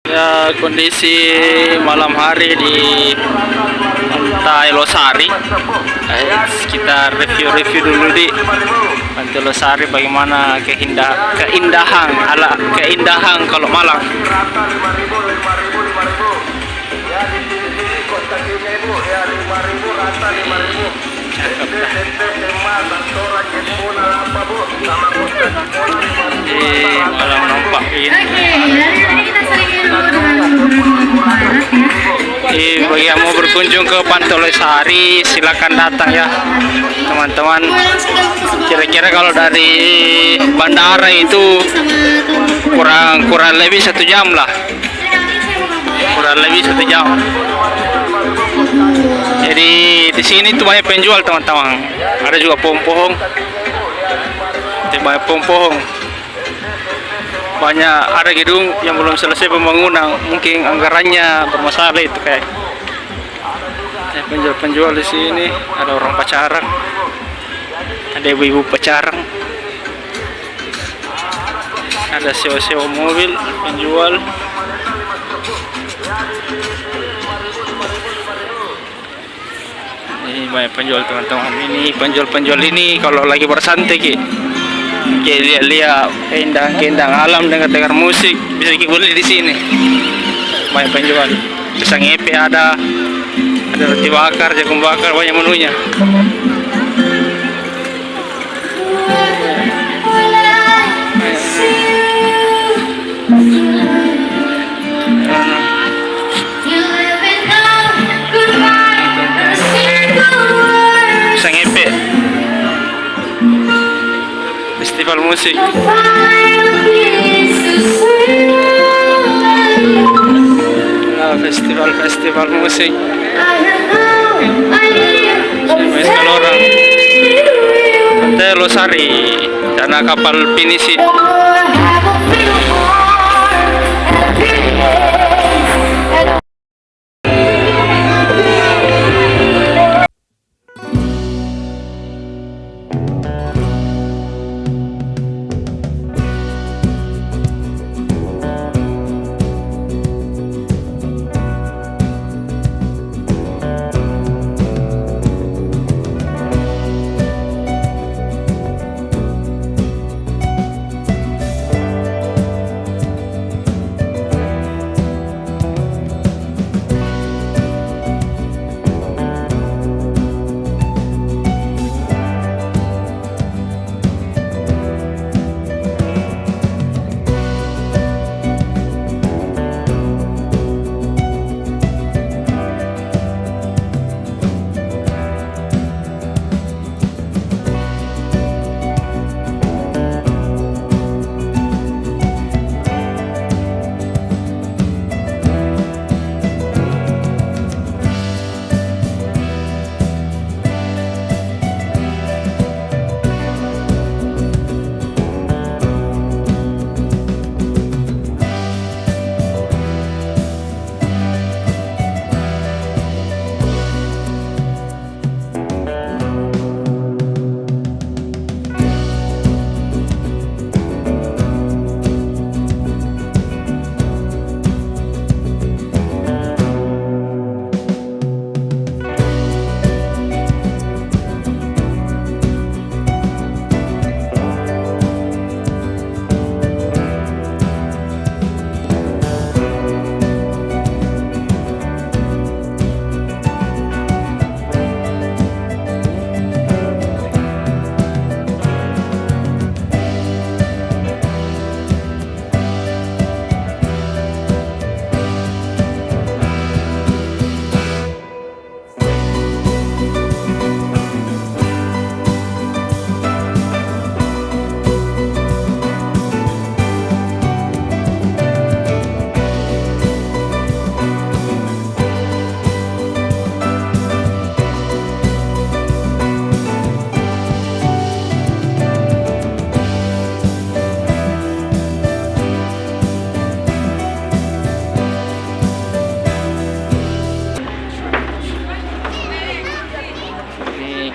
Ya, kondisi malam hari di Pantai Losari. Kita review dulu di Pantai Losari, bagaimana keindahan kalau malam. Malam nampak ini. Bagi yang mau berkunjung ke Pantai Losari, silakan datang ya teman-teman. Kira-kira kalau dari bandara itu kurang lebih 1 jam lah, kurang lebih 1 jam. Jadi di sini tuh banyak penjual teman-teman. Ada juga pohon-pohon, banyak pohon-pohon. Banyak, ada gedung yang belum selesai pembangunan, mungkin anggarannya bermasalah itu kayak. Penjual di sini, ada orang pacaran, ada ibu-ibu pacaran, ada sewa-sewa mobil, penjual. Ini banyak penjual teman-teman. Ini penjual ini kalau lagi bersantai lihat keindahan alam, dengar musik, bisa beli di sini. Banyak penjual, pisang epe ada roti bakar, jagung bakar, banyak menunya. Pisang epe, festival musik. Festival musik. Kalau orang Pantai Losari, dana kapal pinisi.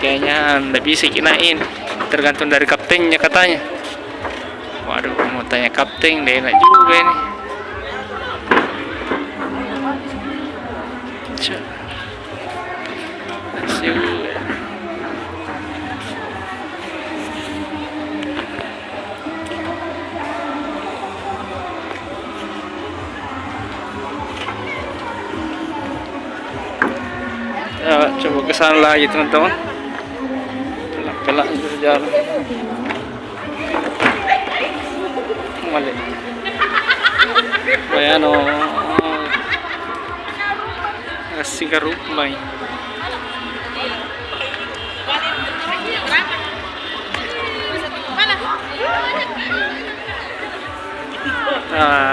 Kayaknya nggak bisa kinain, tergantung dari kaptennya katanya. Waduh, mau tanya kapten, dia enak juga ini. Coba ke sana lagi teman-teman. Pelak-pelak jalan. Malik. Bayano. Asing karupay.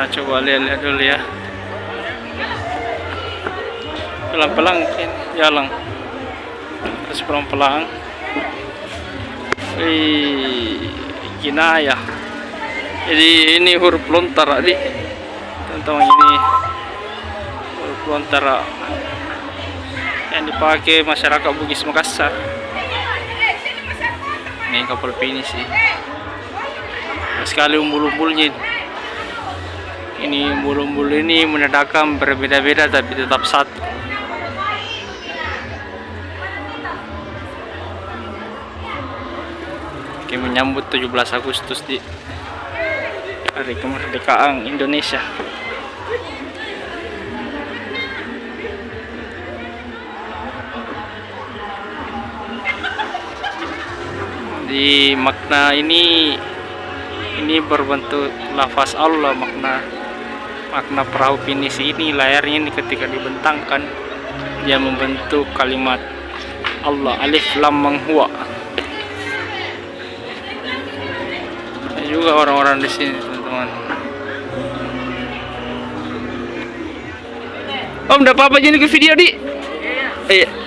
Coba lihat dulu ya. Pelan-pelan jalan. Terus pelan-pelan. Ginaya. Jadi ini huruf lontar adik. Teman-teman, ini huruf lontar yang dipakai masyarakat Bugis Makassar. Ini kapal finish sih. Sekali umbul-umbulnya. Ini umbul-umbul ini menandakan berbeda-beda tapi tetap satu. Oke, menyambut 17 Agustus di hari kemerdekaan Indonesia. Di makna ini berbentuk lafaz Allah. Makna perahu pinisi ini, layarnya ini ketika dibentangkan dia membentuk kalimat Allah, alif lam mim huwa. Ada juga orang-orang di sini teman-teman. Om, udah apa-apa jadi ke video di?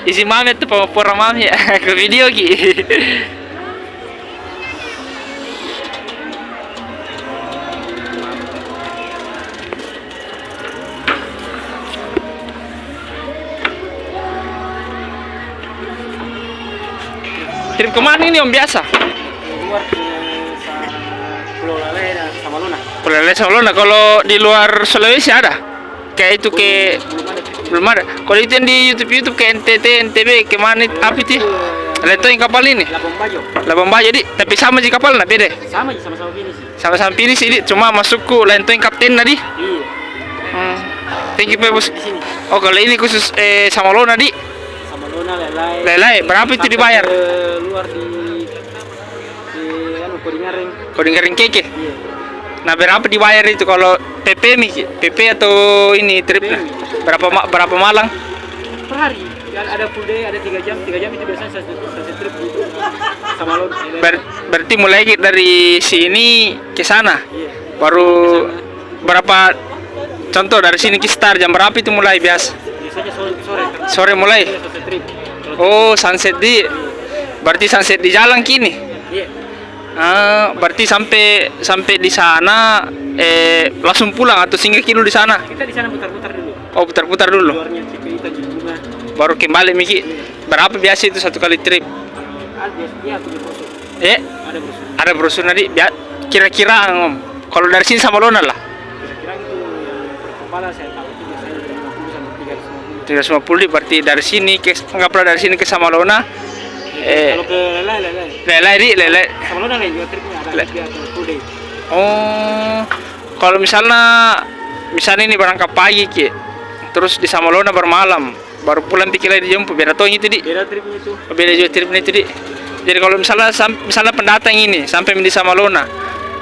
Isi mamet tuh pura mami ya ke video ki. Trip kemana ini om biasa? Luar ke Pulau Lale dan Samalona. Pulau Lale Samalona. Kalau di luar Sulawesi ada? Kayak itu ke belum ada. Kalau itu yang di YouTube ke NTT, NTB, kemana apa itu? Ada yang kapal ini? Labuan Bajo di. Tapi sama sih kapal nak beda? Sama sih, sama-sama finish. Sama-sama finish ini. Cuma masukku lain tuh yang kapten tadi. Iya. Thank you Pak Bos. Oh kalau ini khusus Samalona di. Samalona, Lelai. Lelai, berapa itu dibayar? Luar di Kodingaring. Kodingaring keke. Iya. Nah berapa dibayar itu kalau PP nih? PP atau ini trip? Nah, berapa malang? Per hari. Ada full day, ada 3 jam. 3 jam itu biasanya satu trip gitu. Samalona. Berarti mulai dari sini ke sana. Iya. Baru berapa? Contoh dari sini ke start jam berapa itu mulai biasa? Biasanya sore. Sore mulai. Sunset trip. Oh, sunset di. Berarti sunset di jalan kini. Iya. Berarti sampai di sana langsung pulang atau singgah kilo di sana? Kita di sana putar-putar dulu. Oh, putar-putar dulu. Luarnya Cipita, Jumuna. Baru kembali Miki. Berapa biasa itu satu kali trip? Iya, punya brosur. Ada brosur. Ada brosur nanti. Kira-kira om. Kalau dari sini Samalona lah. Kira-kira itu per kepala saya tahu itu biasanya 350 sampai 350 berarti dari sini ke anggaplah dari sini ke Samalona. Kalau ke Lelai. Lelai. Samalona lain juga tripnya ada dia full day. Oh. Kalau misalnya ini berangkat pagi ki. Terus di Samalona bermalam, baru pulang pikir lagi dijemput. Beda tuh itu di. Beda tripnya itu. Beda juga tripnya itu di. Jadi kalau misalnya pendatang ini sampai di Samalona,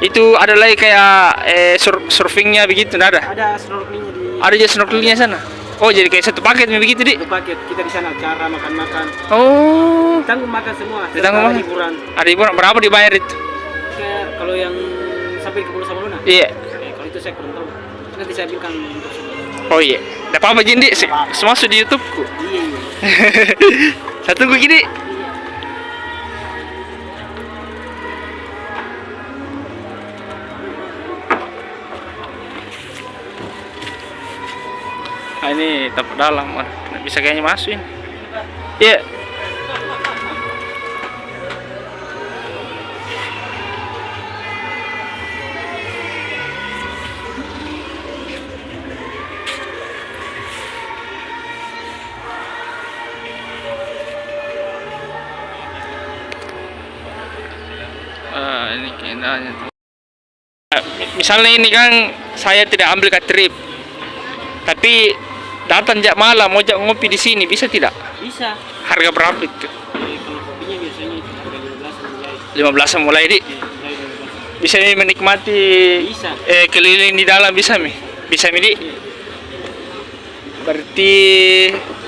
itu ada lagi kayak surfingnya begitu, ada? Ada snorkelingnya di. Ada juga snorkelingnya sana. Oh jadi kayak satu paket begitu di? Satu paket kita di sana acara makan-makan. Oh. Ditanggung makan semua. Ditanggung makan. Hiburan. Ada hiburan berapa dibayar itu? Kayak kalau yang sampai ke Pulau Samalona. Iya. Kalau itu saya kurang tahu. Nanti saya ambilkan untuk semua. Oh iya. Ada apa-apa Jindi? Semua sudah di YouTubeku. Iya. Saya tunggu gini. Ini tapak dalam, nggak bisa kayaknya masuk ini. Iya. Ini kayaknya. Misalnya ini kan saya tidak ambil ke trip, tapi datang jak malam mau jak ngopi di sini bisa tidak? Bisa. Harga berapa itu? Kalau kopinya biasanya itu harga 15 mulai. 15 mulai di. Mulai 15. Bisa Mi menikmati Bisa. keliling di dalam bisa Mi. Bisa Mi di. Berarti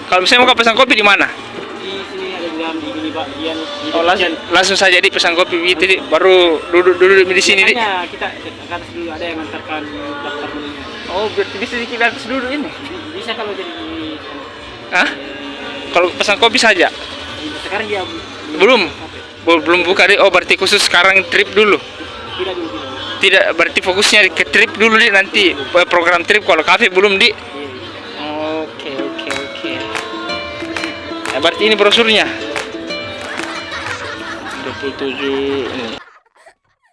kalau misalnya mau pesan kopi di mana? Di sini ada di dalam di gini Pak, di Oh, kitchen. langsung saja di pesan kopi gitu di. Baru duduk di sini di. Biasanya kita ke atas dulu ada yang mengantarkan daftar menunya. Oh, berarti bisa di atas dulu ini. Bisa kalau jadi Hah? Kalau pesan kopi saja? sekarang dia Belum. Belum buka di. Oh, berarti khusus sekarang trip dulu. tidak dulu. Tidak, berarti fokusnya ke trip dulu di, nanti program trip, kalau kafe belum di. Oke. Berarti ini brosurnya 27 ini.